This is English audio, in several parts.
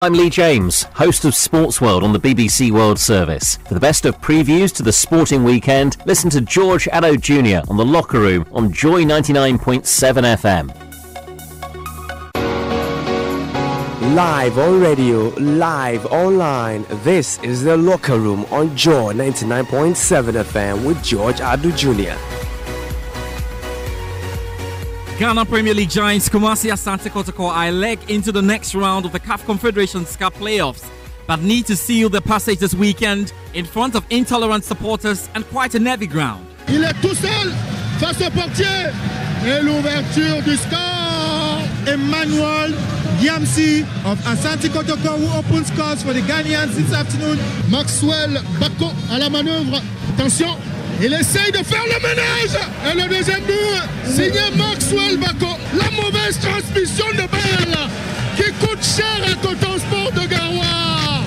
I'm Lee James, host of Sports World on the BBC World Service. For the best of previews to the sporting weekend, listen to George Addo Jr. on the Locker Room on Joy 99.7 FM. Live on radio, live online. This is the Locker Room on Joy 99.7 FM with George Addo Jr. Ghana Premier League giants Kumasi Asante Kotoko are a leg into the next round of the CAF Confederations Cup playoffs, but need to seal their passage this weekend in front of intolerant supporters and quite a nervy ground. Il est tout seul face au portier et l'ouverture du score. Emmanuel Yamsi of Asante Kotoko who opens scores for the Ghanaians this afternoon. Maxwell Bako à la manœuvre. Attention. Il essaye de faire le ménage. Et le deuxième but, signé Maxwell Bako. La mauvaise transmission de balle qui coûte cher à Coton Sport de Garoua.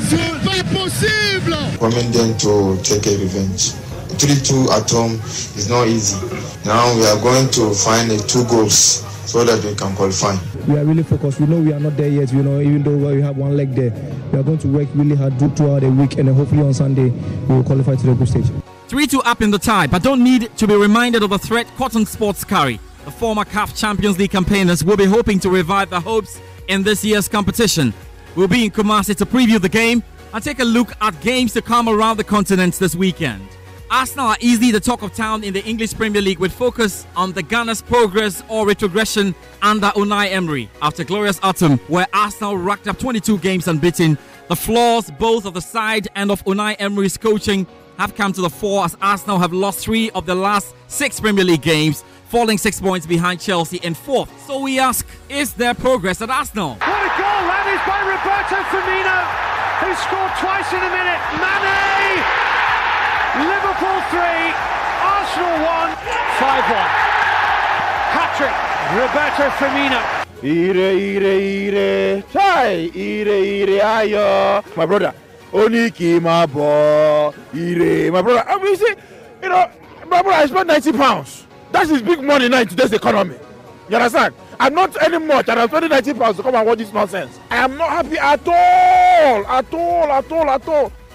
C'est pas possible. Coming them to take a revenge. 3-2 at home is not easy. Now we are going to find 2 goals so that we can qualify. We are really focused. We know we are not there yet, even though we have one leg there. We are going to work really hard throughout the week, and hopefully on Sunday we will qualify to the group stage. 3-2 up in the tie, but don't need to be reminded of the threat Cotton Sports carry. The former CAF Champions League campaigners will be hoping to revive their hopes in this year's competition. We'll be in Kumasi to preview the game and take a look at games to come around the continent this weekend. Arsenal are easily the talk of town in the English Premier League, with focus on the Ghana's progress or retrogression under Unai Emery. After glorious autumn, where Arsenal racked up 22 games unbeaten, the flaws both of the side and of Unai Emery's coaching have come to the fore, as Arsenal have lost 3 of the last 6 Premier League games, falling 6 points behind Chelsea in 4th. So we ask, is there progress at Arsenal? What a goal! That is by Roberto Firmino, who scored twice in a minute. Mane! Liverpool 3, Arsenal 1, 5-1. Hat-trick, Roberto Firmino. Ire, chai, ire, ayo. My brother, Oniki, my boy, ire, my brother. I mean, see, my brother, I spent £90. That is big money now in today's economy. You understand? I'm not earning much, and I'm spending £90 to come and watch this nonsense. I am not happy at all.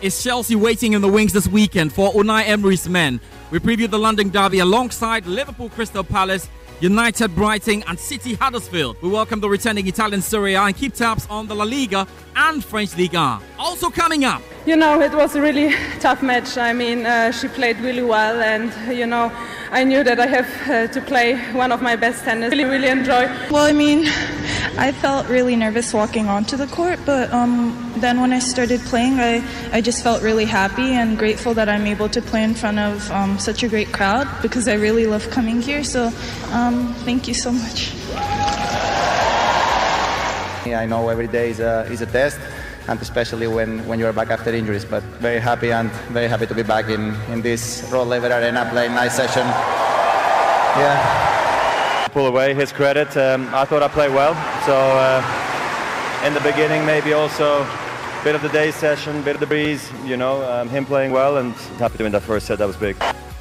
Is Chelsea waiting in the wings this weekend for Unai Emery's men? We preview the London derby alongside Liverpool Crystal Palace, United Brighton and City Huddersfield. We welcome the returning Italian Serie A and keep tabs on the La Liga and French Ligue 1. Also coming up. It was a really tough match. I mean, she played really well, and, I knew that I have to play one of my best tennis. Really enjoy. Well, I felt really nervous walking onto the court, but then when I started playing, I just felt really happy and grateful that I'm able to play in front of such a great crowd, because I really love coming here. So thank you so much. I know every day is a test, and especially when you're back after injuries, but very happy to be back in this Rod Laver Arena playing nice session. Yeah. Pull away, his credit. I thought I played well, so in the beginning maybe also a bit of the day session, bit of the breeze, him playing well, and happy to win that first set. That was big.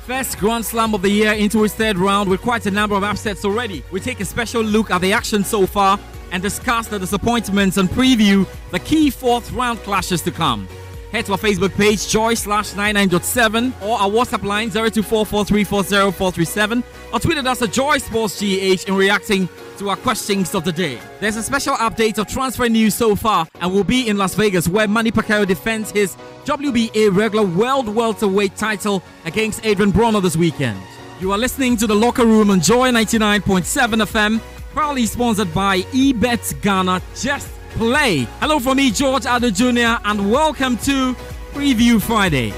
First Grand Slam of the year into its 3rd round with quite a number of upsets already. We take a special look at the action so far and discuss the disappointments and preview the key 4th round clashes to come. Head to our Facebook page, joy/99.7, or our WhatsApp line 0244340437, or tweet at us at JoySportsGH in reacting to our questions of the day. There's a special update of transfer news so far, and we'll be in Las Vegas, where Manny Pacquiao defends his WBA regular world welterweight title against Adrian Broner this weekend. You are listening to the Locker Room on Joy 99.7 FM, proudly sponsored by eBet Ghana. Just play. Hello from me, George Addo Jr., and welcome to Preview Friday.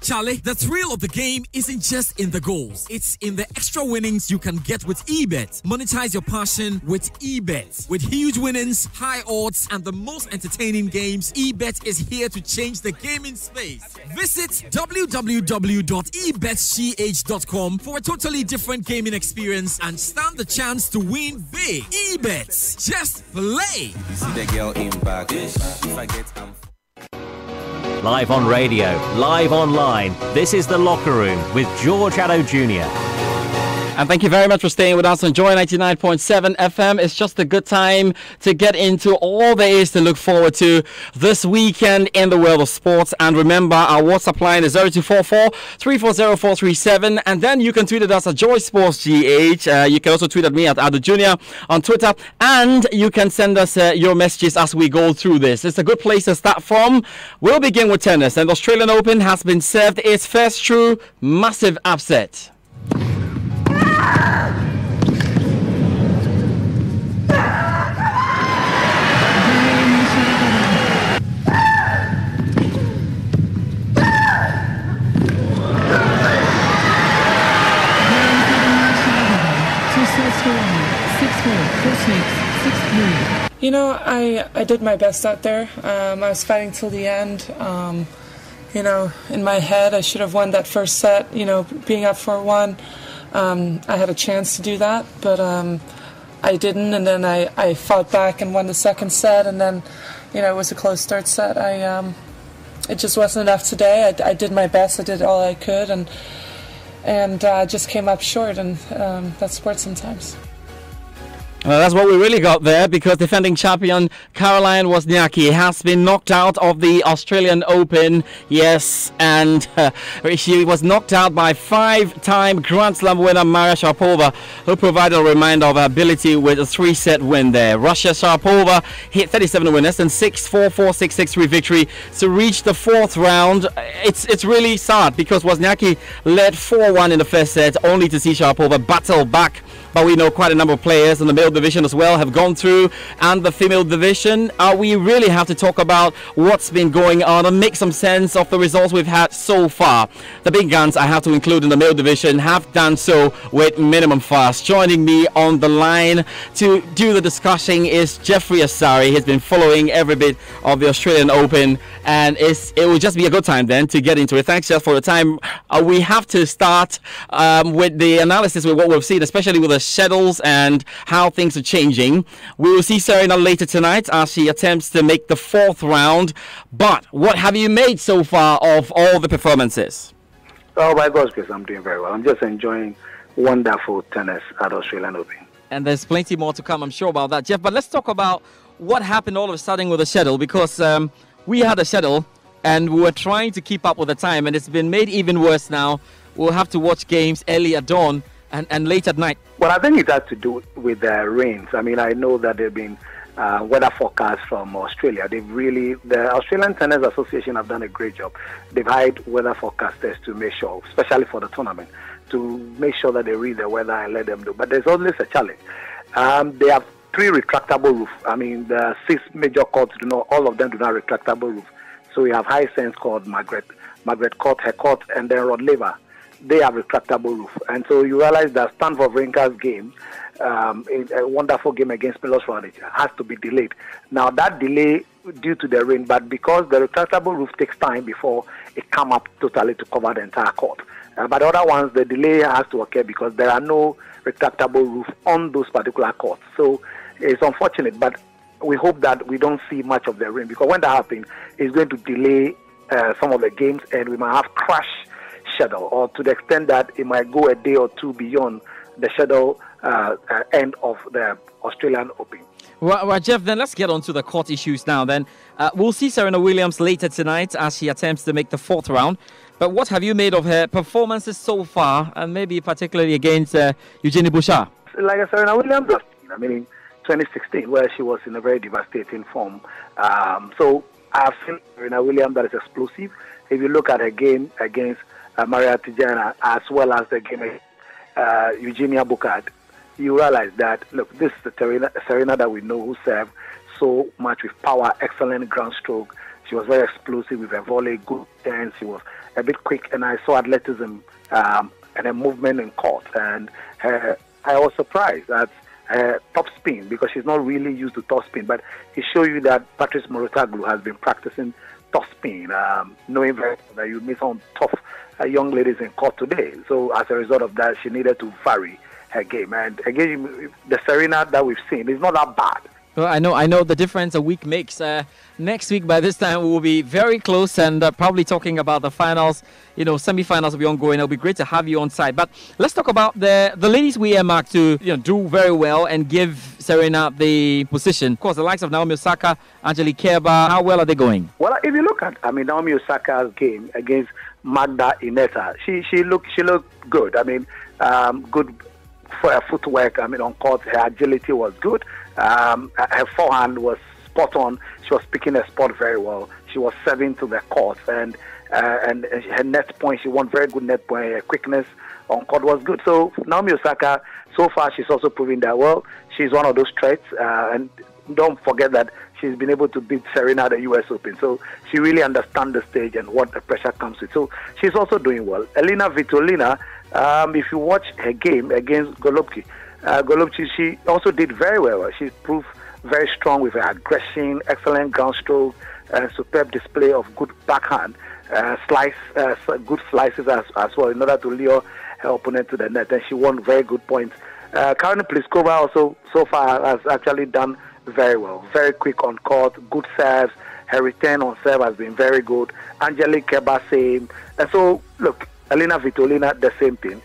Charlie, the thrill of the game isn't just in the goals. It's in the extra winnings you can get with eBet. Monetize your passion with eBet. With huge winnings, high odds, and the most entertaining games, eBet is here to change the gaming space. Visit www.ebetch.com for a totally different gaming experience and stand the chance to win big. eBet. Just play. You see the girl in back. If I get Live on radio, live online, this is The Locker Room with George Addo Jr. And thank you very much for staying with us on Joy 99.7 FM. It's just a good time to get into all there is to look forward to this weekend in the world of sports. And remember, our WhatsApp line is 0244 340 437. And then you can tweet at us at Joy Sports GH. You can also tweet at me at Adu Junior on Twitter. And you can send us your messages as we go through this. It's a good place to start from. We'll begin with tennis. And the Australian Open has been served its first true massive upset. You know, I did my best out there. I was fighting till the end. You know, in my head, I should have won that first set. You know, being up 4-1, I had a chance to do that, but I didn't. And then I fought back and won the second set. And then, you know, it was a close third set. It just wasn't enough today. I did my best. I did all I could, and just came up short. And that's sports sometimes. Well, that's what we really got there, because defending champion Caroline Wozniacki has been knocked out of the Australian Open. Yes, and she was knocked out by five-time Grand Slam winner Maria Sharapova, who provided a reminder of her ability with a three-set win there. Russia Sharapova hit 37 winners and 6-4, 4-6, 6-3 victory to reach the fourth round. It's really sad, because Wozniacki led 4-1 in the first set, only to see Sharapova battle back. But we know quite a number of players in the male division as well have gone through, and the female division. We really have to talk about what's been going on and make some sense of the results we've had so far. The big guns I have to include in the male division have done so with minimum fuss. Joining me on the line to do the discussion is Jeffrey Asari. He's been following every bit of the Australian Open, and it will just be a good time then to get into it. Thanks, Jeff, for the time. We have to start with the analysis with what we've seen, especially with the schedules and how things are changing. We will see Serena later tonight as she attempts to make the fourth round. But what have you made so far of all the performances? Oh, by God's grace, I'm doing very well. I'm just enjoying wonderful tennis at Australian Open. And there's plenty more to come, I'm sure about that, Jeff. But let's talk about what happened all of a sudden with the schedule, because we had a schedule and we were trying to keep up with the time, and it's been made even worse now. We'll have to watch games early at dawn and late at night. Well, I think it has to do with the rains. I mean, I know that there have been weather forecasts from Australia. The Australian Tennis Association have done a great job. They've hired weather forecasters to make sure, especially for the tournament, to make sure that they read the weather and let them do. But there's always a challenge. They have 3 retractable roofs. I mean, the 6 major courts all of them do not have retractable roof. So we have Hisense Court, Margaret Court, her court, and then Rod Laver. They have retractable roof. And so you realize that Stanford Wawrinka's game, a wonderful game against Milos Raonic, has to be delayed. Now, that delay due to the rain, but because the retractable roof takes time before it come up totally to cover the entire court. But other ones, the delay has to occur because there are no retractable roof on those particular courts. So it's unfortunate, but we hope that we don't see much of the rain, because when that happens, it's going to delay some of the games, and we might have crash schedule, or to the extent that it might go a day or two beyond the schedule end of the Australian Open. Well, Jeff, then let's get on to the court issues now. Then we'll see Serena Williams later tonight as she attempts to make the fourth round. But what have you made of her performances so far, and maybe particularly against Eugenie Bouchard? Like Serena Williams, I mean, in 2016, where she was in a very devastating form. So I've seen Serena Williams that is explosive. If you look at her game against Maria Tijana, as well as the game against Eugenia Bouchard, you realize that, look, this is the Serena that we know, who served so much with power, excellent ground stroke. She was very explosive with her volley, good turns. She was a bit quick, and I saw athleticism and a movement in court. And I was surprised at her top spin, because she's not really used to top spin. But it shows you that Patrice Mouratoglou has been practicing top spin, knowing very well that you meet some tough young ladies in court today. So as a result of that, she needed to vary her game. And again, the Serena that we've seen is not that bad. Well, I know the difference a week makes. Next week, by this time, we will be very close and probably talking about the finals. You know, semi-finals will be ongoing. It'll be great to have you on side. But let's talk about the ladies we earmarked to do very well and give Serena the position. Of course, the likes of Naomi Osaka, Angelique Kerber, how well are they going? Well, if you look at, Naomi Osaka's game against Magda Ineta, she looked good. Good for her footwork. On court, her agility was good. Her forehand was spot on. She was picking her spot very well. She was serving to the court, and her net point, she won very good net point. Her quickness on court was good. So Naomi Osaka, so far, she's also proving that well. She's one of those threats, and don't forget that she's been able to beat Serena at the U.S. Open. So she really understands the stage and what the pressure comes with. So she's also doing well. Elena Svitolina, if you watch her game against Golovkin, she also did very well. She proved very strong with her aggression, excellent ground stroke, superb display of good backhand, good slices as well in order to lure her opponent to the net. And she won very good points. Karolina Pliskova also so far has actually done very well. Very quick on court, good serves. Her return on serve has been very good. Angelique Kerber, same. And so, look, Elena Svitolina, the same thing.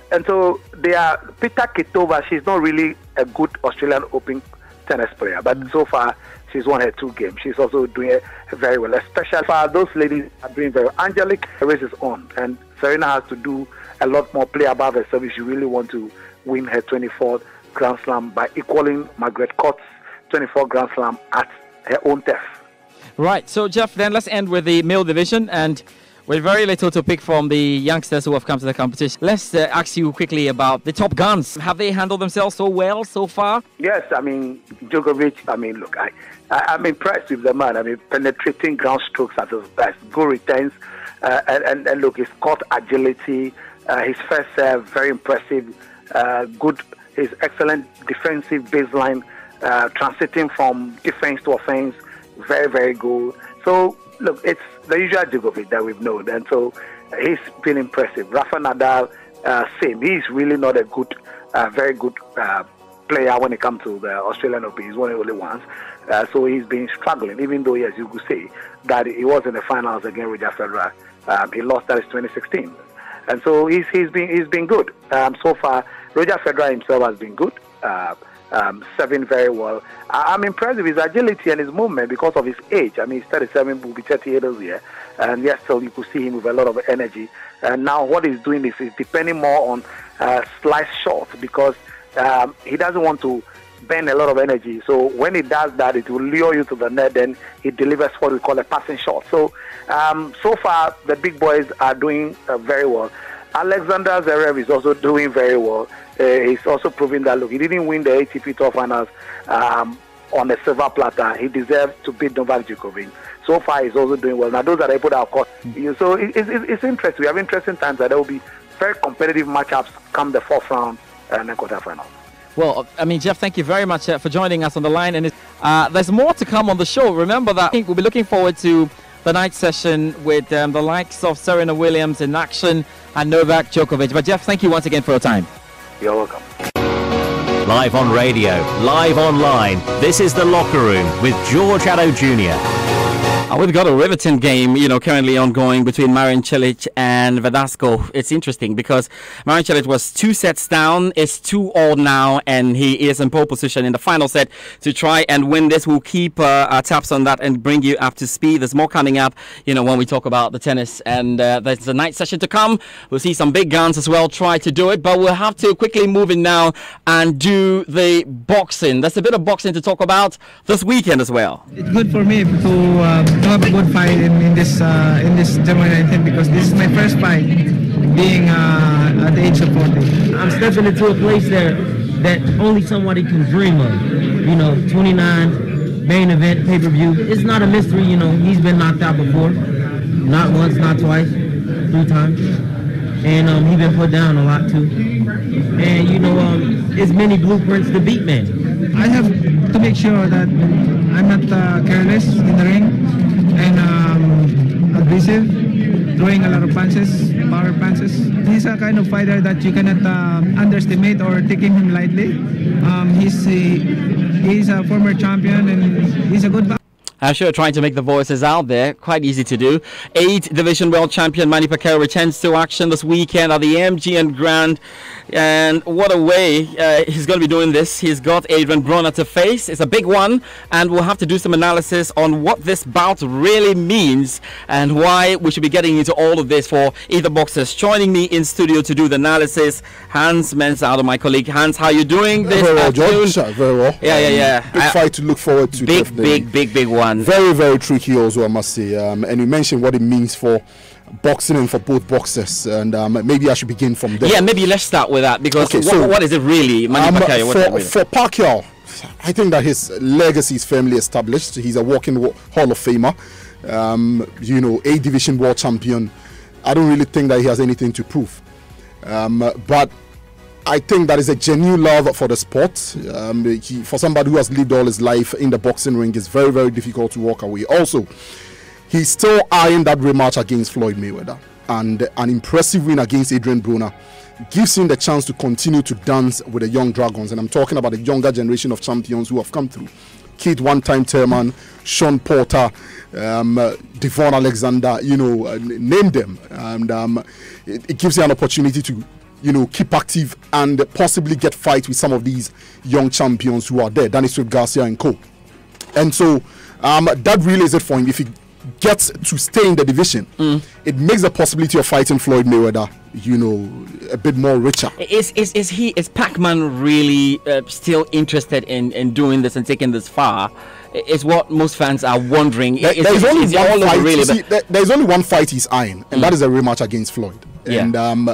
And so Peter Kitova, she's not really a good Australian Open tennis player, but so far she's won her 2 games. She's also doing very well, especially for those ladies are doing very well. Angelique, the race is on, and Serena has to do a lot more, play above her service. She really want to win her 24th Grand Slam by equaling Margaret Court's 24th Grand Slam at her own turf. Right, so Jeff, then let's end with the male division, and with very little to pick from the youngsters who have come to the competition. Let's ask you quickly about the top guns. Have they handled themselves so well so far? Yes, Djokovic, look, I'm impressed with the man. Penetrating ground strokes as good returns. And look, his court agility, his first serve, very impressive. Good, his excellent defensive baseline, transiting from defense to offense, very, very good. So, look, it's the usual Djokovic that we've known, and so he's been impressive. Rafa Nadal, same. He's really not a good, very good player when it comes to the Australian Open. He's one of the only ones. So he's been struggling, even though, as you could say, that he was in the finals against Roger Federer. He lost that in 2016. And so he's been good. So far, Roger Federer himself has been good. Serving very well. I'm impressed with his agility and his movement because of his age. He's 37, will be 38 this year, and yes, so you could see him with a lot of energy. And now what he's doing is he's depending more on slice shots because he doesn't want to burn a lot of energy. So when he does that, it will lure you to the net. Then he delivers what we call a passing shot. So so far the big boys are doing very well. Alexander Zverev is also doing very well. He's also proving that, look, he didn't win the ATP Tour Finals on a silver platter. He deserves to beat Novak Djokovic. So far, he's also doing well. Now, those are people that are caught. So it's interesting. We have interesting times that there will be very competitive matchups come the 4th round and then quarterfinals. Well, Jeff, thank you very much for joining us on the line. And there's more to come on the show. Remember that I think we'll be looking forward to the night session with the likes of Serena Williams in action and Novak Djokovic. But Jeff, thank you once again for your time. You're welcome. Live on radio, live online. This is The Locker Room with George Addo Jr. We've got a riveting game, currently ongoing between Marin Cilic and Verdasco. It's interesting because Marin Cilic was 2 sets down, is 2-all now, and he is in pole position in the final set to try and win this. We'll keep our taps on that and bring you up to speed. There's more coming up, when we talk about the tennis, and there's a night session to come. We'll see some big guns as well try to do it, but we'll have to quickly move in now and do the boxing. There's a bit of boxing to talk about this weekend as well. It's good for me to have a good fight in this January 19th because this is my first fight being at the age of 40. I'm stepping into a place there that only somebody can dream of. 29, main event, pay-per-view. It's not a mystery, he's been knocked out before. Not once, not twice, 3 times. And he's been put down a lot too. And it's many blueprints to beat man. I have to make sure that I'm not careless in the ring and aggressive, throwing a lot of punches, power punches. He's a kind of fighter that you cannot underestimate or taking him lightly. He's a former champion and he's a good. I'm sure trying to make the voices out there, quite easy to do. 8th Division World Champion Manny Pacquiao returns to action this weekend at the MGM Grand. And what a way he's going to be doing this. He's got Adrian Broner to face. It's a big one, and we'll have to do some analysis on what this bout really means and why we should be getting into all of this for either boxers. Joining me in studio to do the analysis, Hans Mensaudo, my colleague. Hans, how are you doing this very well, afternoon? George. Very well. Yeah. Big fight to look forward to. Big one. Very, very tricky also, I must say. And you mentioned what it means for boxing and for both boxers, and maybe I should begin from there. Yeah, maybe let's start with that, because what is it really, Manny Pacquiao? For Pacquiao, I think that his legacy is firmly established. He's a walking Hall of Famer, 8th Division World Champion. I don't really think that he has anything to prove, but I think that is a genuine love for the sport. For somebody who has lived all his life in the boxing ring, it's very, very difficult to walk away. Also, he's still eyeing that rematch against Floyd Mayweather, and an impressive win against Adrian Broner gives him the chance to continue to dance with the young dragons. And I'm talking about the younger generation of champions who have come through. Keith One-Time Thurman, Sean Porter, Devon Alexander, name them. And it gives you an opportunity to keep active and possibly get fight with some of these young champions who are there, Danny Swift, Garcia and co. And so that really is it for him. If he gets to stay in the division, it makes the possibility of fighting Floyd Mayweather, a bit more richer. Is Pac-Man really still interested in doing this and taking this far? Is what most fans are wondering. There's only one fight he's eyeing, and that is a rematch against Floyd. Yeah. And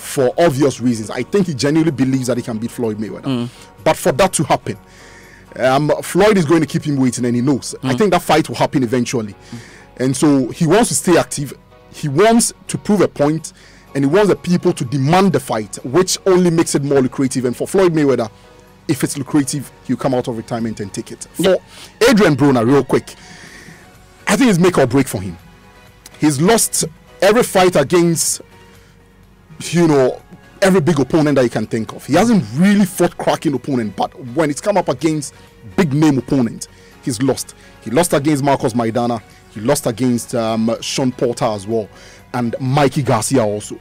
for obvious reasons, I think he genuinely believes that he can beat Floyd Mayweather. But for that to happen, Floyd is going to keep him waiting, and he knows. I think that fight will happen eventually. And so he wants to stay active. He wants to prove a point, and he wants the people to demand the fight, which only makes it more lucrative. And for Floyd Mayweather, if it's lucrative, he'll come out of retirement and take it. For Adrian Broner, real quick, I think it's make or break for him. He's lost every fight against, every big opponent that you can think of. He hasn't really fought cracking opponent, but when it's come up against big name opponent, he's lost. He lost against Marcos Maidana. He lost against Sean Porter as well, and Mikey Garcia also.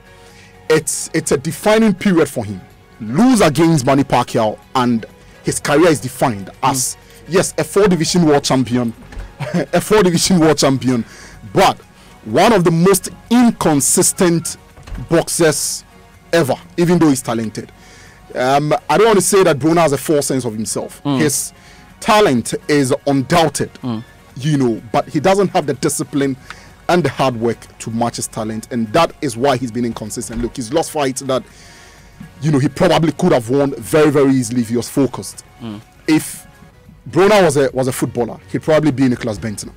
It's a defining period for him. Lose against Manny Pacquiao, and his career is defined as yes, a 4th Division World Champion, a 4th Division World Champion, but one of the most inconsistent boxers ever, even though he's talented. I don't want to say that Broner has a false sense of himself. His talent is undoubted, but he doesn't have the discipline and the hard work to match his talent, and that is why he's been inconsistent. Look, he's lost fights that he probably could have won very, very easily if he was focused. If Broner was a footballer, he'd probably be Nicholas Bentner.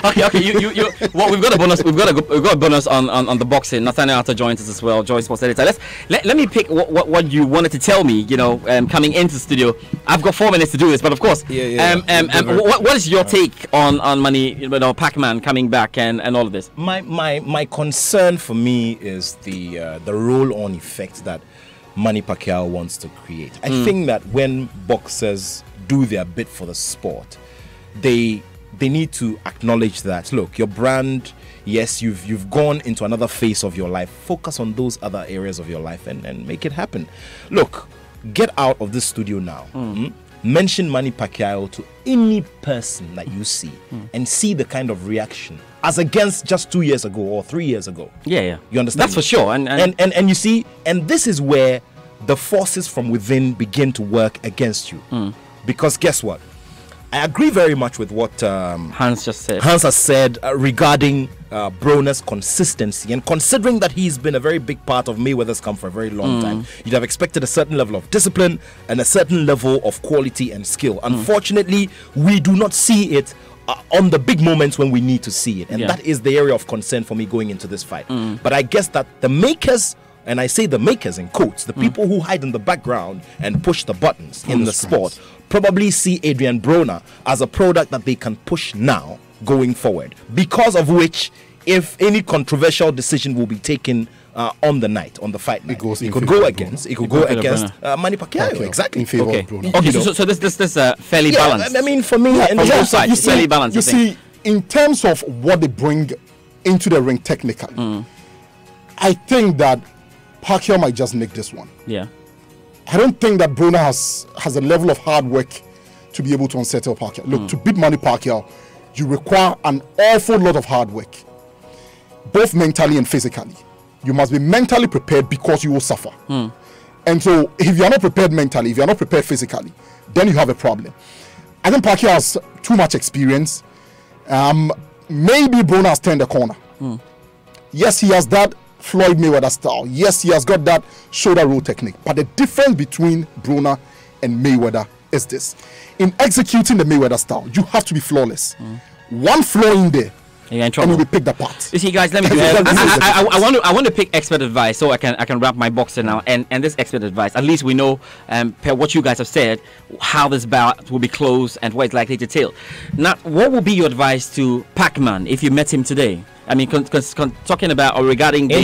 Okay. Well, we've got a bonus. We've got a bonus on the boxing. Nathaniel Arthur joins us as well. Joy Sports Editor. Let me pick what you wanted to tell me. Coming into the studio, I've got 4 minutes to do this, but of course, what is your take on Manny, Pac-Man coming back and all of this? My concern for me is the roll-on effect that Manny Pacquiao wants to create. I think that when boxers do their bit for the sport, they need to acknowledge that, look, your brand, yes, you've gone into another phase of your life. Focus on those other areas of your life and make it happen. Look, get out of this studio now. Mention Manny Pacquiao to any person that you see and see the kind of reaction as against just 2 years ago or 3 years ago. Yeah. You understand? That's for sure. And you see, and this is where the forces from within begin to work against you. Because guess what? I agree very much with what Hans just said. Hans has said regarding Broner's consistency, and considering that he's been a very big part of Mayweather's camp for a very long time, you'd have expected a certain level of discipline and a certain level of quality and skill. Unfortunately, we do not see it on the big moments when we need to see it, and that is the area of concern for me going into this fight. But I guess that the makers, and I say the makers in quotes, the people who hide in the background and push the buttons in the sport, probably see Adrian Broner as a product that they can push now going forward, because of which if any controversial decision will be taken on the night, on the fight night, it could go against Manny Pacquiao. Exactly. Okay, so this fairly balanced. I mean, for me, from both sides, fairly balanced. You see, in terms of what they bring into the ring technically, I think that Pacquiao might just nick this one. Yeah. I don't think that Broner has a level of hard work to be able to unsettle Pacquiao. Look, to beat Manny Pacquiao, you require an awful lot of hard work, both mentally and physically. You must be mentally prepared because you will suffer. And so if you are not prepared mentally, if you are not prepared physically, then you have a problem. I think Pacquiao has too much experience. Maybe Broner has turned the corner. Yes, he has that Floyd Mayweather style. Yes, he has got that shoulder roll technique. But the difference between Broner and Mayweather is this. In executing the Mayweather style, you have to be flawless. One flaw in there, and you will pick the part. You see, guys, let me do I want to pick expert advice so I can wrap my boxer now. And this expert advice, at least we know, per what you guys have said, how this bout will be closed and what it's likely to tail. Now, what will be your advice to Pac-Man if you met him today? I mean, talking about or regarding the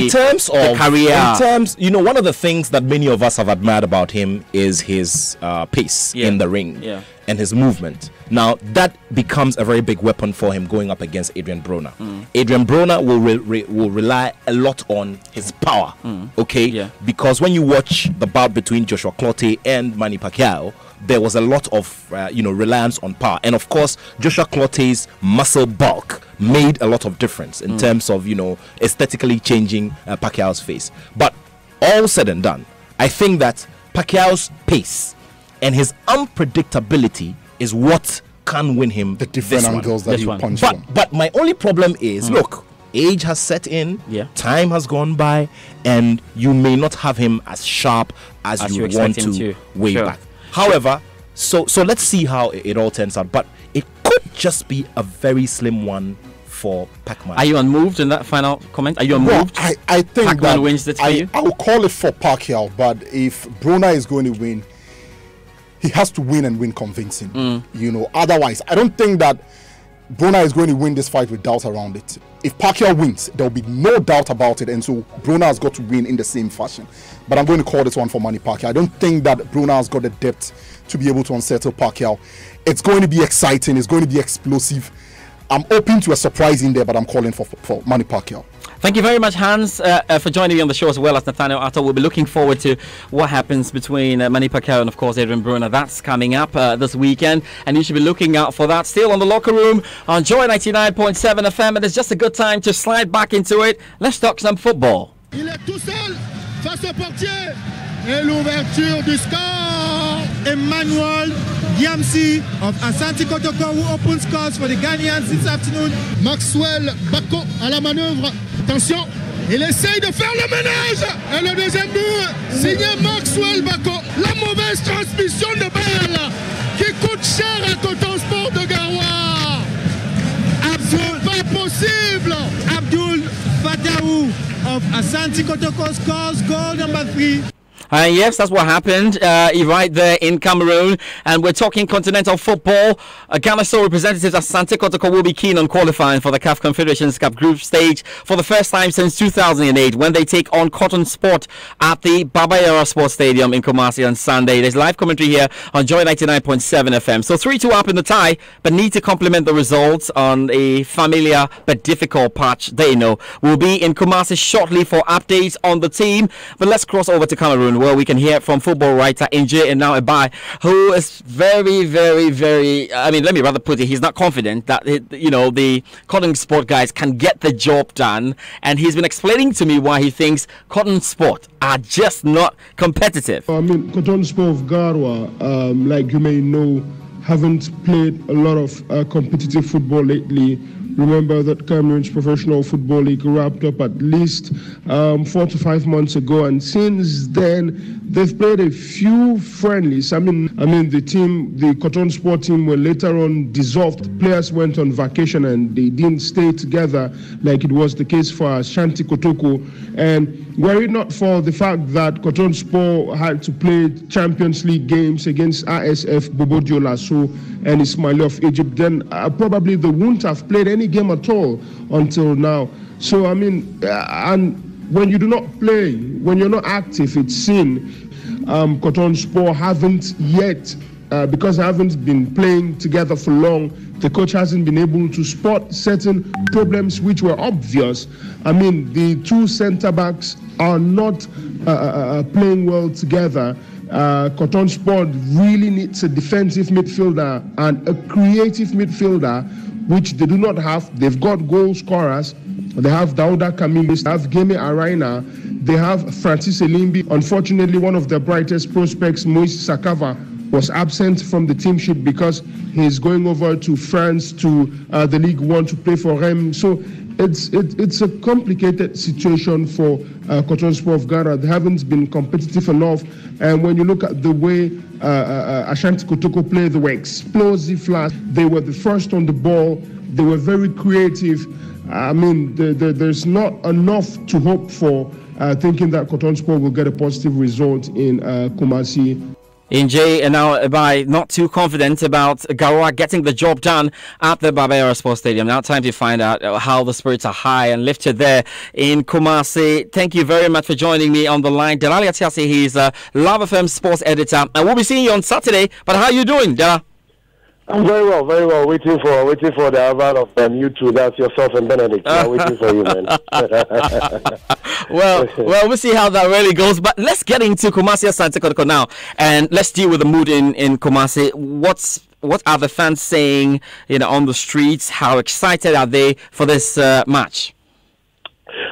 career. In terms, you know, one of the things that many of us have admired about him is his pace in the ring and his movement. Now, that becomes a very big weapon for him going up against Adrian Broner. Adrian Broner will rely a lot on his power, because when you watch the bout between Joshua Clottey and Manny Pacquiao, there was a lot of reliance on power, and of course Joshua Clottey's muscle bulk made a lot of difference in terms of aesthetically changing Pacquiao's face. But all said and done, I think that Pacquiao's pace and his unpredictability is what can win him the different angles that he punched from. But my only problem is, look, age has set in, time has gone by, and you may not have him as sharp as you want to way back. However, so let's see how it all turns out. But it could just be a very slim one for Pac-Man. Are you unmoved in that final comment? Are you unmoved? Well, I think Pac-Man wins this for you? I will call it for Pacquiao, but if Broner is going to win, he has to win and win convincing. Otherwise, I don't think that Broner is going to win this fight with doubt around it. If Pacquiao wins, there will be no doubt about it, and so Broner has got to win in the same fashion. But I'm going to call this one for Manny Pacquiao. I don't think that Broner has got the depth to be able to unsettle Pacquiao. It's going to be exciting. It's going to be explosive. I'm open to a surprise in there, but I'm calling for Manny Pacquiao. Thank you very much, Hans, for joining me on the show, as well as Nathaniel Atto. We'll be looking forward to what happens between Manny Pacquiao and, of course, Adrian Broner. That's coming up this weekend, and you should be looking out for that. Still on the Locker Room on Joy 99.7 FM, and it's just a good time to slide back into it. Let's talk some football. Il est tout seul face au portier. Et l'ouverture du score. Emmanuel Yamsi of Asante Kotoko, who opens scores for the Ghanaians this afternoon. Maxwell Bako à la manœuvre. Attention, il essaye de faire le ménage. Et le deuxième but, signé Maxwell Bako. La mauvaise transmission de balle qui coûte cher à Coton Sport de Garoua. Absolument pas possible. Abdul Fataou of Asante Kotoko scores goal number 3. Yes, that's what happened right there in Cameroon. And we're talking continental football. Ghana Soul representatives Asante Kotoko will be keen on qualifying for the CAF Confederations Cup group stage for the first time since 2008 when they take on Cotton Sport at the Babayara Sports Stadium in Kumasi on Sunday. There's live commentary here on Joy 99.7 FM. So 3-2 up in the tie, but need to complement the results on a familiar but difficult patch they know. We'll be in Kumasi shortly for updates on the team. But let's cross over to Cameroon, where we can hear from football writer Inje Enao-Ebai, who is very, very, very, let me rather put it, he's not confident that, the Cotton Sport guys can get the job done. And he's been explaining to me why he thinks Cotton Sport are just not competitive. Cotton Sport of Garoua, like you may know, haven't played a lot of competitive football lately. Remember that Cameroon's Professional Football League wrapped up at least 4 to 5 months ago, and since then they've played a few friendlies. I mean, the Cotton Sport team were later on dissolved. Players went on vacation and they didn't stay together like it was the case for Ashanti Kotoko. And were it not for the fact that Cotton Sport had to play Champions League games against RSF, Bobo Dioulasso and Ismaili of Egypt, then probably they wouldn't have played any game at all until now. So, I mean, and when you do not play, when you're not active, it's seen. Cotton Sport haven't yet, because they haven't been playing together for long, the coach hasn't been able to spot certain problems which were obvious. I mean, the two centre-backs are not playing well together. Cotton Sport really needs a defensive midfielder and a creative midfielder, which they do not have. They've got goal scorers. They have Dauda Kamilis, they have Geme Araina, they have Francis Elimbi. Unfortunately, one of their brightest prospects, Moise Sakava, was absent from the team sheet because he's going over to France to the League One to play for Rennes. So it's a complicated situation for Cotton Sport of Ghana. They haven't been competitive enough. And when you look at the way Ashanti Kotoko played, they were explosive last. They were the first on the ball. They were very creative. I mean, there's not enough to hope for thinking that Cotton Sport will get a positive result in Kumasi. Injay and now by not too confident about Garoua getting the job done at the Barbera Sports Stadium. Now time to find out how the spirits are high and lifted there in Kumasi. Thank you very much for joining me on the line. Delali Atiasi, he's a Love FM sports editor, and we'll be seeing you on Saturday. But how are you doing, Dela? I'm very well, waiting for the arrival of you two. That's yourself and Benedict. I'm waiting for you, man. well, we'll see how that really goes. But let's get into Kumasi Asante Kotoko now, and let's deal with the mood in Kumasi. What are the fans saying, on the streets? How excited are they for this match?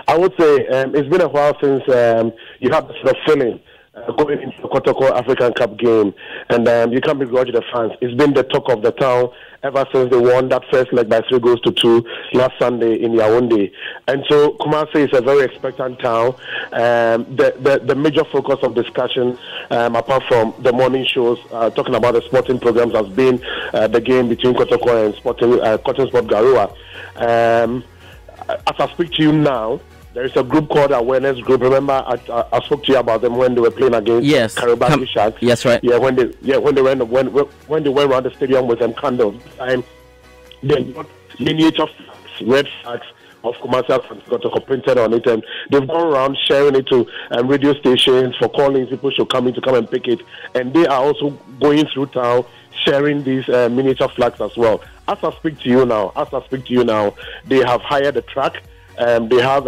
I would say it's been a while since you have this sort of feeling. Going into the Kotoko African Cup game, and you can't begrudge the fans. It's been the talk of the town ever since they won that first leg by 3-2 last Sunday in Yaoundé. And so Kumasi is a very expectant town. The major focus of discussion, apart from the morning shows talking about the sporting programs, has been the game between Kotoko and Cotton Sport Garoua. As I speak to you now, there is a group called Awareness Group. Remember, I spoke to you about them when they were playing against Karabakh Sharks. Yes, right. Yeah, when they went around the stadium with them candles. They got miniature flags, red flags of Kumasi and Kotoko printed on it, and they've gone around sharing it to radio stations for calling people to come and pick it. And they are also going through town sharing these miniature flags as well. As I speak to you now, they have hired a truck. They have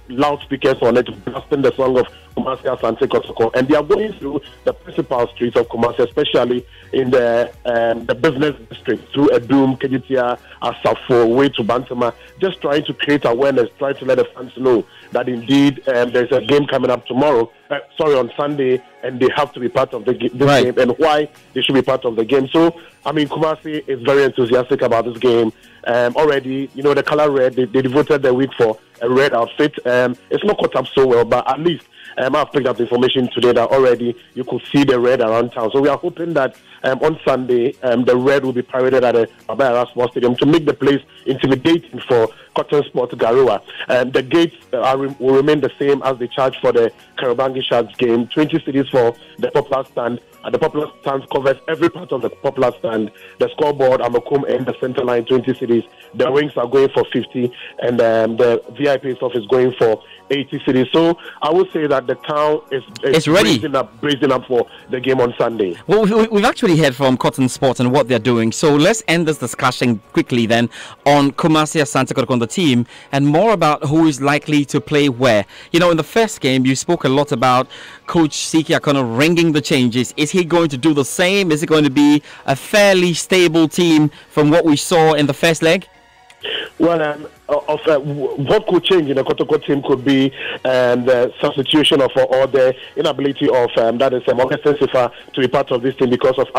loudspeakers on it, blasting the song of Kumasi Asante Kotoko, and they are going through the principal streets of Kumasi, especially in the business district, through Edum, Kejitia, Asafo, way to Bantama, just trying to create awareness, trying to let the fans know that indeed there's a game coming up on Sunday, and they have to be part of this game, and why they should be part of the game. So, I mean, Kumasi is very enthusiastic about this game. Already, the color red, they devoted their week for a red outfit. It's not caught up so well, but at least I've picked up information today that already you could see the red around town. So we are hoping that on Sunday, the red will be paraded at the Barbera Sports Stadium to make the place intimidating for Cotton Sport Garoua. The gates will remain the same as they charge for the Karabakh Sharks game. 20 cedis for the popular stand. The popular stand covers every part of the popular stand. The scoreboard, Amakum, and the center line, 20 cedis. The wings are going for 50, and the VIP stuff is going for 80 cedis. So I would say that the town is ready, bracing up for the game on Sunday. Well, we've actually heard from Cotton Sport and what they're doing. So let's end this discussion quickly then on Kumasi Asante Kotoko on the team, and more about who is likely to play where. In the first game, you spoke a lot about Coach Siki Akono ringing the changes. Is he going to do the same? Is it going to be a fairly stable team from what we saw in the first leg? Well, what could change in the Kotoko team could be the substitution of or the inability of that is Augustin Sifa to be part of this team because of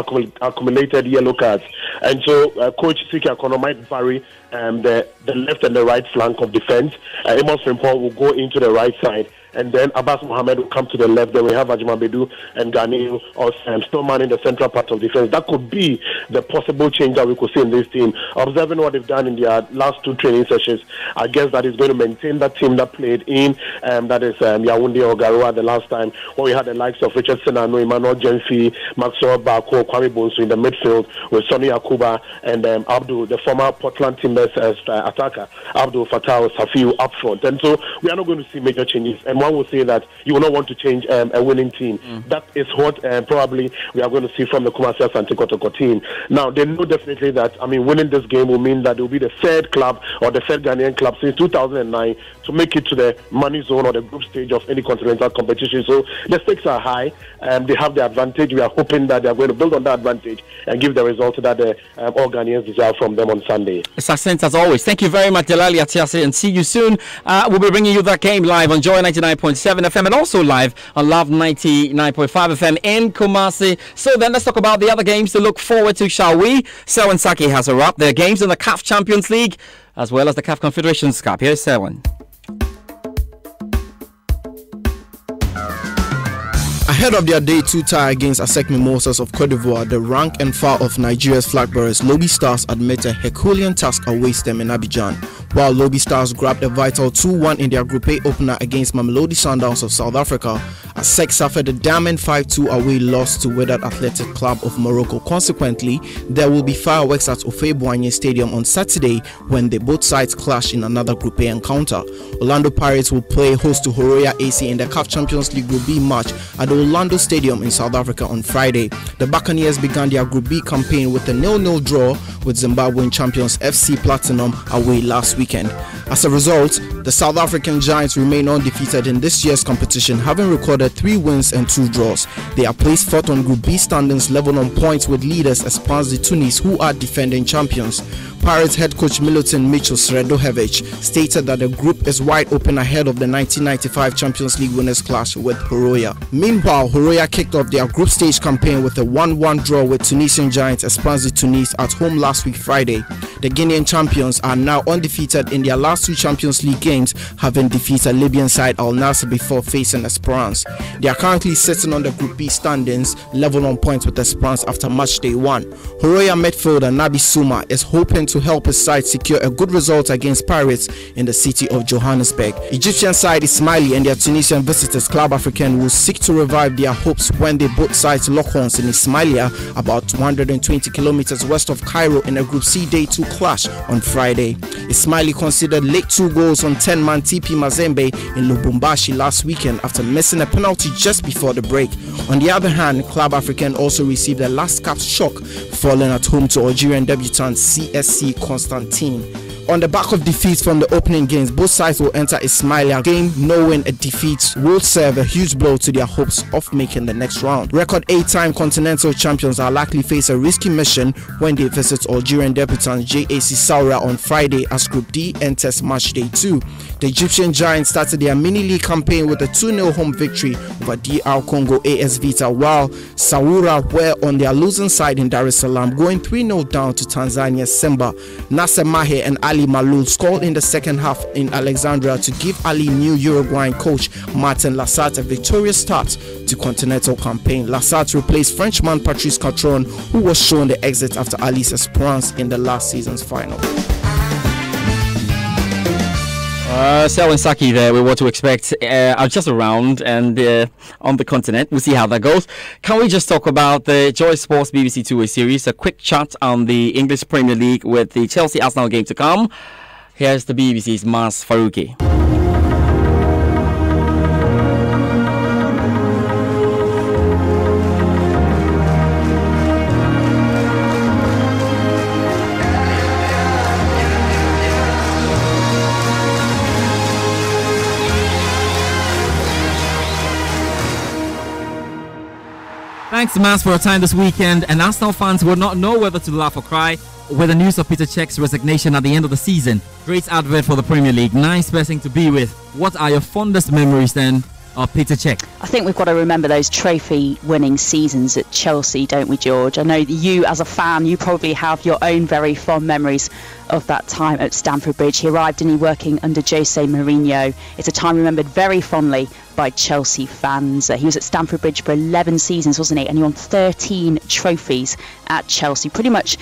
accumulated yellow cards. And so Coach Siki Akono might vary the left and the right flank of defense. Amos Frimpong will go into the right side. and then Abbas Mohammed will come to the left. Then we have Ajima Bedu and Ghani or still manning the central part of defense. That could be the possible change that we could see in this team. Observing what they've done in their last 2 training sessions, I guess that is going to maintain that team that played in, that is Yaoundé or Garoua the last time, when we had the likes of Richard Senano, Emmanuel Jenfi, Maxwell Bako, Kwame Bonsu in the midfield with Sonny Akuba and Abdul, the former Portland Timbers attacker, Abdul Fattah Safiu up front. And so we are not going to see major changes. And one will say that you will not want to change a winning team. That is what probably we are going to see from the Kumasi Asante Kotoko team. Now, they know definitely that, winning this game will mean that it will be the third club or the third Ghanaian club since 2009 to make it to the money zone or the group stage of any continental competition. So the stakes are high. They have the advantage. We are hoping that they are going to build on that advantage and give the result that all Ghanaians deserve from them on Sunday. Success as always. Thank you very much, Delali Atiasi, and see you soon. We'll be bringing you that game live on Joy 99.7 FM and also live on Love 99.5 FM in Kumasi. So then let's talk about the other games to look forward to, shall we? Selwyn Saki has a wrap. There are games in the CAF Champions League as well as the CAF Confederations Cup. Here's Selwyn. Ahead of their Day 2 tie against ASEC Mimosas of Cote d'Ivoire, the rank and file of Nigeria's flag bearers Lobby Stars admit a Herculean task awaits them in Abidjan. While Lobby Stars grabbed a vital 2-1 in their Group A opener against Mamelodi Sundowns of South Africa, ASEC suffered a damning 5-2 away loss to Wydad Athletic Club of Morocco. Consequently, there will be fireworks at Ofe-Boigny Stadium on Saturday when the both sides clash in another Group A encounter. Orlando Pirates will play host to Horoya AC in the CAF Champions League Group B match at the Orlando Stadium in South Africa on Friday. The Buccaneers began their Group B campaign with a 0-0 draw with Zimbabwean champions FC Platinum away last weekend. As a result, the South African Giants remain undefeated in this year's competition, having recorded 3 wins and 2 draws. They are placed 4th on Group B standings, level on points with leaders Esperance de Tunis, who are defending champions. Pirates head coach Milutin Mitchell Sredojevic stated that the group is wide open ahead of the 1995 Champions League winners clash with Horoya. Meanwhile, Horoya kicked off their group stage campaign with a 1-1 draw with Tunisian giants Esperance de Tunis at home last week Friday. The Guinean champions are now undefeated in their last 2 Champions League games, having defeated Libyan side Al Nassr before facing Esperance. They are currently sitting on the Group B standings, level on points with Esperance after match day 1. Horoya midfielder Nabi Souma is hoping to help his side secure a good result against Pirates in the city of Johannesburg. Egyptian side Ismaili and their Tunisian visitors Club Africain will seek to revive their hopes when they both sides lock horns in Ismailia, about 220 kilometers west of Cairo, in a Group C Day 2 clash on Friday. Ismaili conceded late 2 goals on 10-man TP Mazembe in Lubumbashi last weekend after missing a penalty just before the break. On the other hand, Club Africain also received a last-cap shock, falling at home to Algerian debutant CSC Constantine. On the back of defeats from the opening games, both sides will enter Ismailia game knowing a defeat will serve a huge blow to their hopes of making the next round. Record 8-time continental champions are likely face a risky mission when they visit Algerian debutant JAC Saoura on Friday as Group D enters match day 2. The Egyptian Giants started their mini-league campaign with a 2-0 home victory over DR Congo AS Vita, while Saoura were on their losing side in Dar es Salaam, going 3-0 down to Tanzania's Simba. Nasser Mahe and Ali Malul scored in the second half in Alexandria to give Ali new Uruguayan coach Martin Lassat a victorious start to continental campaign. Lassat replaced Frenchman Patrice Catron, who was shown the exit after Ali's Esperance in the last season's final. Selwyn Saki there with what to expect just around and on the continent. We'll see how that goes. Can we just talk about the Joy Sports BBC Two-Way Series? A quick chat on the English Premier League with the Chelsea-Arsenal game to come. Here's the BBC's Mas Faruqi. Thanks, Mas, for your time this weekend. And Arsenal fans will not know whether to laugh or cry with the news of Peter Cech's resignation at the end of the season. Great advert for the Premier League. Nice person to be with. What are your fondest memories then of Peter Cech? I think we've got to remember those trophy-winning seasons at Chelsea, don't we, George? I know that you, as a fan, you probably have your own very fond memories of that time at Stamford Bridge. He arrived and he working under Jose Mourinho. It's a time remembered very fondly by Chelsea fans. He was at Stamford Bridge for 11 seasons, wasn't he? And he won 13 trophies at Chelsea. Pretty much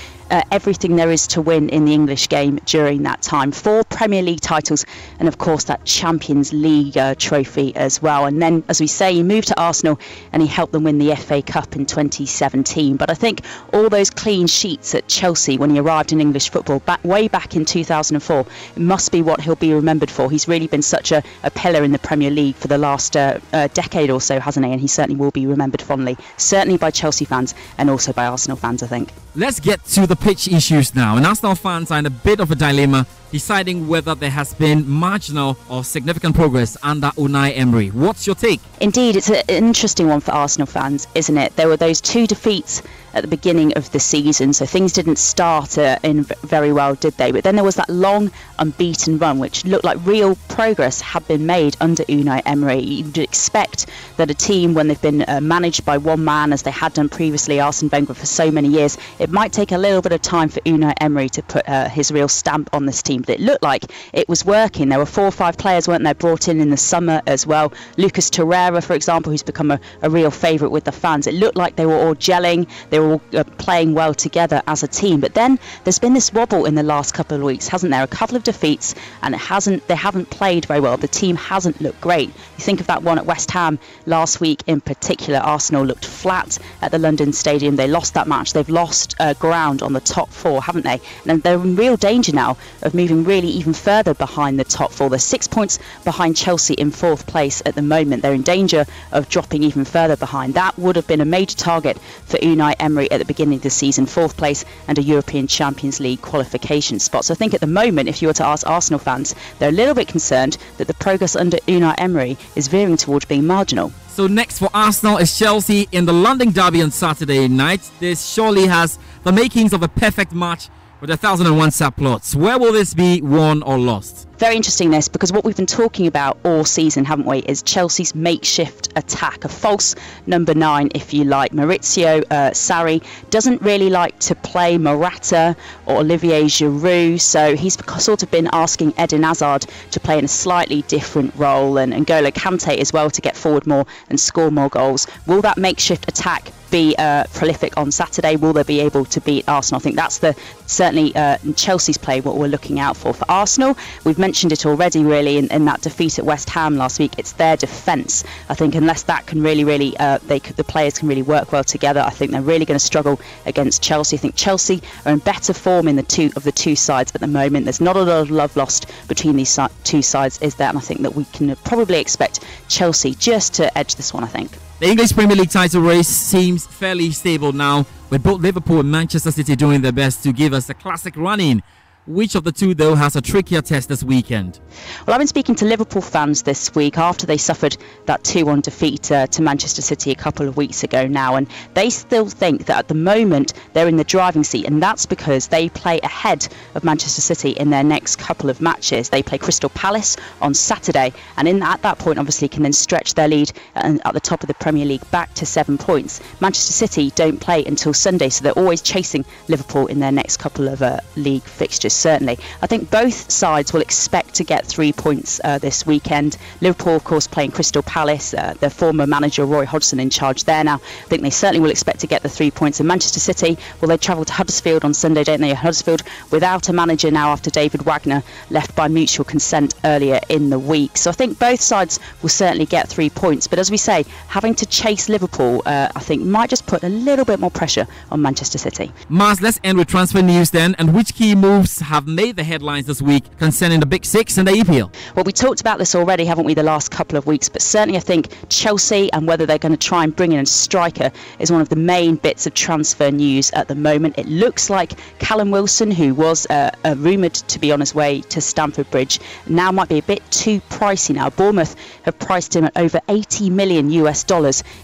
everything there is to win in the English game during that time. 4 Premier League titles and of course that Champions League trophy as well. And then, as we say, he moved to Arsenal and he helped them win the FA Cup in 2017. But I think all those clean sheets at Chelsea when he arrived in English football way back in 2004, it must be what he'll be remembered for. He's really been such a pillar in the Premier League for the last decade or so, hasn't he? And he certainly will be remembered fondly, certainly by Chelsea fans and also by Arsenal fans, I think. Let's get to the pitch issues now. And Arsenal fans are in a bit of a dilemma deciding whether there has been marginal or significant progress under Unai Emery. What's your take? Indeed, it's an interesting one for Arsenal fans, isn't it? There were those 2 defeats at the beginning of the season, so things didn't start in very well, did they? But then there was that long unbeaten run, which looked like real progress had been made under Unai Emery. You'd expect that a team, when they've been managed by one man, as they had done previously, Arsene Wenger, for so many years, it might take a little bit of time for Unai Emery to put his real stamp on this team. But it looked like it was working. There were 4 or 5 players, weren't there, brought in the summer as well. Lucas Torreira, for example, who's become a real favourite with the fans. It looked like they were all gelling. They were all playing well together as a team. But then there's been this wobble in the last couple of weeks, hasn't there? A couple of defeats, and they haven't played very well. The team hasn't looked great. You think of that one at West Ham last week in particular. Arsenal looked flat at the London Stadium. They lost that match. They've lost ground on the top 4, haven't they? And they're in real danger now of moving really even further behind the top 4. They're 6 points behind Chelsea in 4th place at the moment. They're in danger of dropping even further behind. That would have been a major target for Unai Emery at the beginning of the season. 4th place and a European Champions League qualification spot. So I think at the moment, if you were to ask Arsenal fans, they're a little bit concerned that the progress under Unai Emery is veering towards being marginal. So next for Arsenal is Chelsea in the London derby on Saturday night. This surely has the makings of a perfect match with 1,001 subplots. Where will this be won or lost? Very interesting this, because what we've been talking about all season, haven't we, is Chelsea's makeshift attack, a false number 9, if you like. Maurizio Sarri doesn't really like to play Morata or Olivier Giroud, so he's sort of been asking Eden Hazard to play in a slightly different role, and N'Golo Kante as well to get forward more and score more goals. Will that makeshift attack be prolific on Saturday? Will they be able to beat Arsenal? I think that's certainly Chelsea's play, what we're looking out for. For Arsenal, we've mentioned it already really in that defeat at West Ham last week. It's their defence. I think unless that can really the players can really work well together, I think they're really going to struggle against Chelsea. I think Chelsea are in better form in the two sides at the moment. There's not a lot of love lost between these 2 sides, is there? And I think that we can probably expect Chelsea just to edge this one, I think. The English Premier League title race seems fairly stable now, with both Liverpool and Manchester City doing their best to give us a classic run-in. Which of the two, though, has a trickier test this weekend? Well, I've been speaking to Liverpool fans this week after they suffered that 2-1 defeat to Manchester City a couple of weeks ago now, and they still think that at the moment they're in the driving seat, and that's because they play ahead of Manchester City in their next couple of matches. They play Crystal Palace on Saturday, and at that point obviously can then stretch their lead at the top of the Premier League back to 7 points. Manchester City don't play until Sunday, so they're always chasing Liverpool in their next couple of league fixtures. Certainly, I think both sides will expect to get 3 points this weekend. Liverpool, of course, playing Crystal Palace. Their former manager Roy Hodgson in charge there now. I think they certainly will expect to get the 3 points. And Manchester City, well, they travel to Huddersfield on Sunday, don't they? Huddersfield without a manager now after David Wagner left by mutual consent earlier in the week. So I think both sides will certainly get 3 points. But as we say, having to chase Liverpool, I think might just put a little bit more pressure on Manchester City. Mars, let's end with transfer news then. And which key moves have made the headlines this week concerning the Big Six and the EPL? Well, we talked about this already, haven't we, the last couple of weeks, but certainly I think Chelsea and whether they're going to try and bring in a striker is one of the main bits of transfer news at the moment. It looks like Callum Wilson, who was rumoured to be on his way to Stamford Bridge, now might be a bit too pricey now. Bournemouth have priced him at over $80 million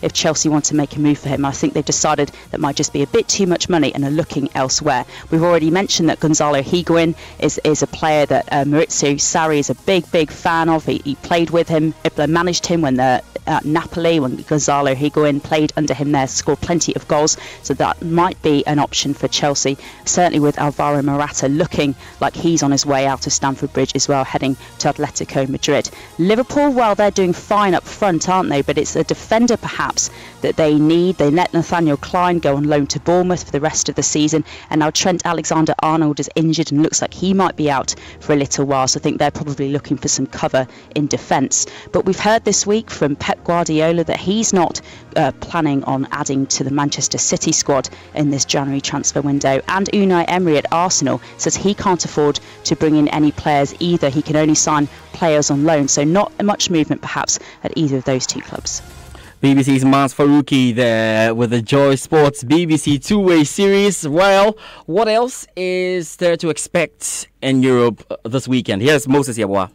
if Chelsea want to make a move for him. I think they've decided that might just be a bit too much money and are looking elsewhere. We've already mentioned that Gonzalo Higuain is a player that Maurizio Sarri is a big fan of. He played with him, managed him when Napoli when Gonzalo Higuain played under him there, scored plenty of goals, so that might be an option for Chelsea, certainly with Alvaro Morata looking like he's on his way out of Stamford Bridge as well, heading to Atletico Madrid. Liverpool, well, they're doing fine up front, aren't they? But it's a defender perhaps that they need. They let Nathaniel Klein go on loan to Bournemouth for the rest of the season, and now Trent Alexander-Arnold is injured and looks like he might be out for a little while, so I think they're probably looking for some cover in defence. But we've heard this week from Pep Guardiola that he's not planning on adding to the Manchester City squad in this January transfer window, and Unai Emery at Arsenal says he can't afford to bring in any players either. He can only sign players on loan, so not much movement perhaps at either of those two clubs. BBC's Maz Faruqi there with the Joy Sports BBC two-way series. Well, what else is there to expect in Europe this weekend? Here's Moses Yabwa.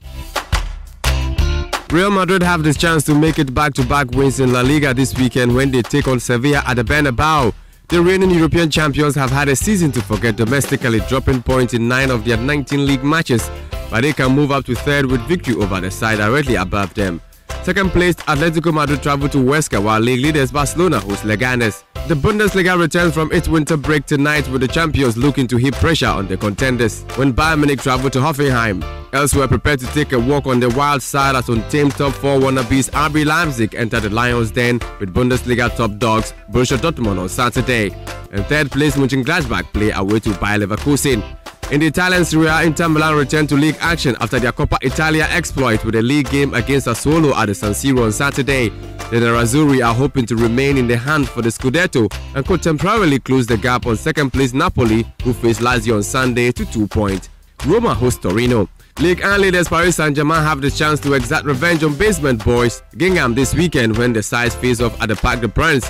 Real Madrid have this chance to make it back-to-back wins in La Liga this weekend when they take on Sevilla at the Bernabeu. The reigning European champions have had a season to forget domestically, dropping points in 9 of their 19 league matches, but they can move up to third with victory over the side directly above them. Second placed Atletico Madrid travel to Huesca, while league leaders Barcelona host Leganes. The Bundesliga returns from its winter break tonight with the champions looking to heap pressure on the contenders when Bayern Munich travel to Hoffenheim. Elsewhere, prepared to take a walk on the wild side as untamed top 4 wannabes RB Leipzig enter the Lions' den with Bundesliga top dogs Borussia Dortmund on Saturday. And third place Mönchengladbach play away to Bayer Leverkusen. In the Italian Serie A, Inter Milan returned to league action after their Coppa Italia exploit with a league game against Sassuolo at the San Siro on Saturday. The Nerazzurri are hoping to remain in the hunt for the Scudetto and could temporarily close the gap on second place Napoli, who face Lazio on Sunday, to 2 points. Roma host Torino. Ligue 1 leaders Paris Saint-Germain have the chance to exact revenge on basement boys Gingham this weekend when the sides face off at the Parc des Princes.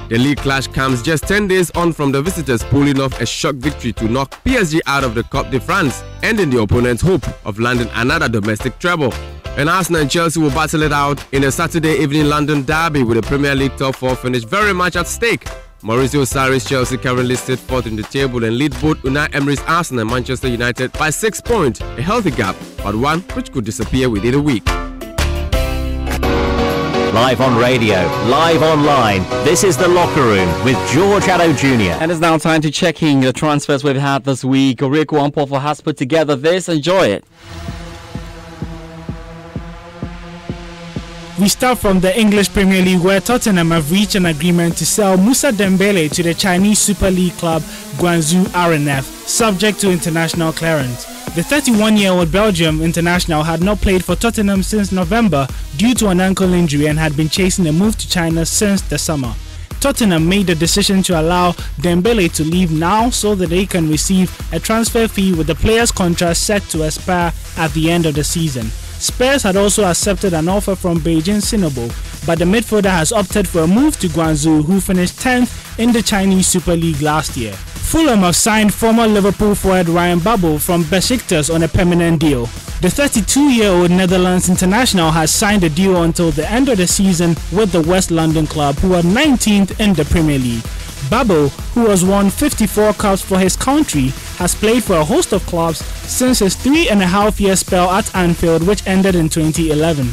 The league clash comes just 10 days on from the visitors pulling off a shock victory to knock PSG out of the Coupe de France, ending the opponent's hope of landing another domestic treble. And Arsenal and Chelsea will battle it out in a Saturday evening London derby with the Premier League top 4 finish very much at stake. Mauricio Sarri's Chelsea currently sit 4th in the table and lead both Unai Emery's Arsenal and Manchester United by 6 points, a healthy gap, but one which could disappear within a week. Live on radio, live online, this is The Locker Room with George Addo Jr. And it's now time to checking the transfers we've had this week. Oreko Ampofo has put together this. Enjoy it. We start from the English Premier League, where Tottenham have reached an agreement to sell Moussa Dembele to the Chinese Super League club Guangzhou RNF, subject to international clearance. The 31-year-old Belgium international had not played for Tottenham since November due to an ankle injury and had been chasing a move to China since the summer. Tottenham made the decision to allow Dembele to leave now so that they can receive a transfer fee with the player's contract set to expire at the end of the season. Spurs had also accepted an offer from Beijing Sinobo, but the midfielder has opted for a move to Guangzhou, who finished 10th in the Chinese Super League last year. Fulham have signed former Liverpool forward Ryan Babel from Besiktas on a permanent deal. The 32-year-old Netherlands international has signed a deal until the end of the season with the West London club, who are 19th in the Premier League. Babel, who has won 54 caps for his country, has played for a host of clubs since his 3.5-year spell at Anfield, which ended in 2011.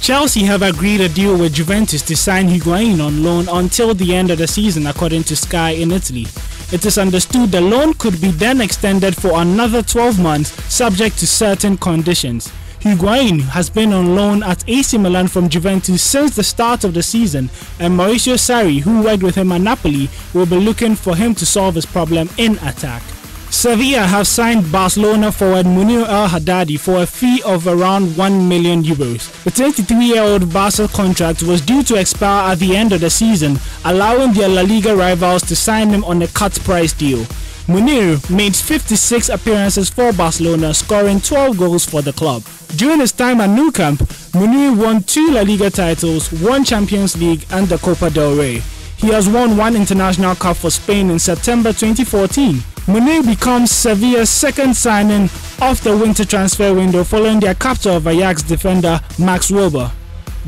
Chelsea have agreed a deal with Juventus to sign Higuain on loan until the end of the season, according to Sky in Italy. It is understood the loan could be then extended for another 12 months, subject to certain conditions. Higuain has been on loan at AC Milan from Juventus since the start of the season, and Mauricio Sarri, who worked with him at Napoli, will be looking for him to solve his problem in attack. Sevilla have signed Barcelona forward Munir El Haddadi for a fee of around €1 million. The 23-year-old Barca contract was due to expire at the end of the season, allowing their La Liga rivals to sign him on a cut-price deal. Munir made 56 appearances for Barcelona, scoring 12 goals for the club. During his time at Nou Camp, Munir won 2 La Liga titles, 1 Champions League and the Copa del Rey. He has won 1 international cup for Spain in September 2014. Munir becomes Sevilla's second signing of the winter transfer window following their capture of Ajax defender Max Wilber.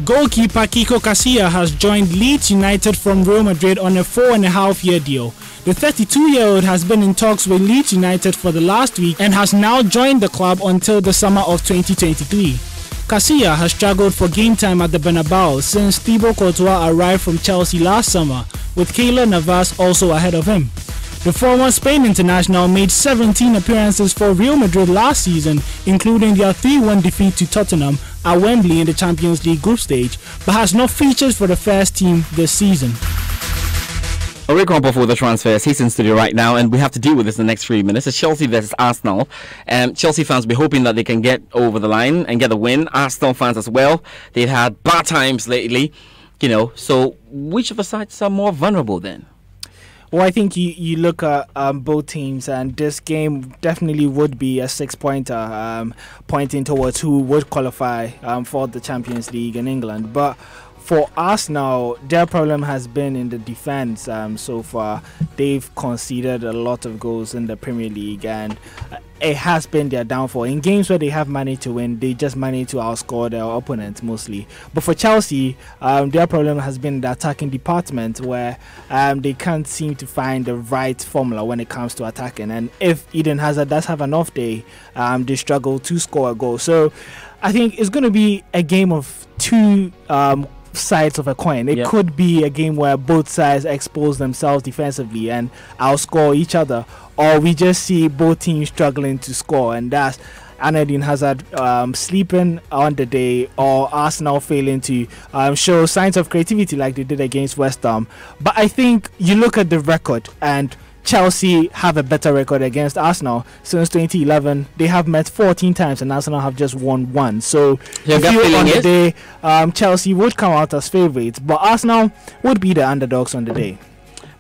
Goalkeeper Kiko Casilla has joined Leeds United from Real Madrid on a 4.5-year deal. The 32-year-old has been in talks with Leeds United for the last week and has now joined the club until the summer of 2023. Casilla has struggled for game time at the Bernabeu since Thibaut Courtois arrived from Chelsea last summer, with Keylor Navas also ahead of him. The former Spain international made 17 appearances for Real Madrid last season, including their 3-1 defeat to Tottenham at Wembley in the Champions League group stage, but has no features for the first team this season. We're going for the transfers. He's in studio right now, and we have to deal with this in the next 3 minutes. It's Chelsea versus Arsenal. Chelsea fans will be hoping that they can get over the line and get a win. Arsenal fans as well. They've had bad times lately, So which of the sides are more vulnerable then? Well, I think you look at both teams, and this game definitely would be a 6-pointer, pointing towards who would qualify for the Champions League in England. But for Arsenal, their problem has been in the defense so far. They've conceded a lot of goals in the Premier League, and it has been their downfall. In games where they have managed to win, they just manage to outscore their opponents mostly. But for Chelsea, their problem has been the attacking department, where they can't seem to find the right formula when it comes to attacking. And if Eden Hazard does have an off day, they struggle to score a goal. So I think it's going to be a game of two sides of a coin. It could be a game where both sides expose themselves defensively and outscore each other, or we just see both teams struggling to score, and that's Eden Hazard sleeping on the day, or Arsenal failing to show signs of creativity like they did against West Ham. But I think you look at the record, and Chelsea have a better record against Arsenal. Since 2011, they have met 14 times and Arsenal have just won 1. So I feel on the day, Chelsea would come out as favourites, but Arsenal would be the underdogs on the day.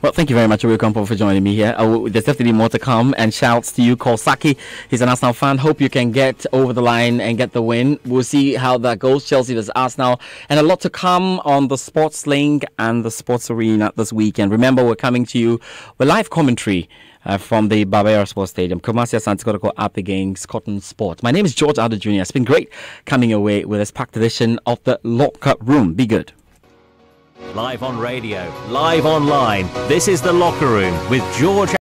Well, thank you very much, Kampo, for joining me here. There's definitely more to come, and shouts to you, Kosaki. He's an Arsenal fan. Hope you can get over the line and get the win. We'll see how that goes. Chelsea versus Arsenal, and a lot to come on the Sports Link and the Sports Arena this weekend. Remember, we're coming to you with live commentary from the Barbera Sports Stadium. Kumasi Asante Kotoko up against Cotton Sport. My name is George Addo Jr. It's been great coming away with this packed edition of the Locker Room. Be good. Live on radio, live online. This is the Locker Room with George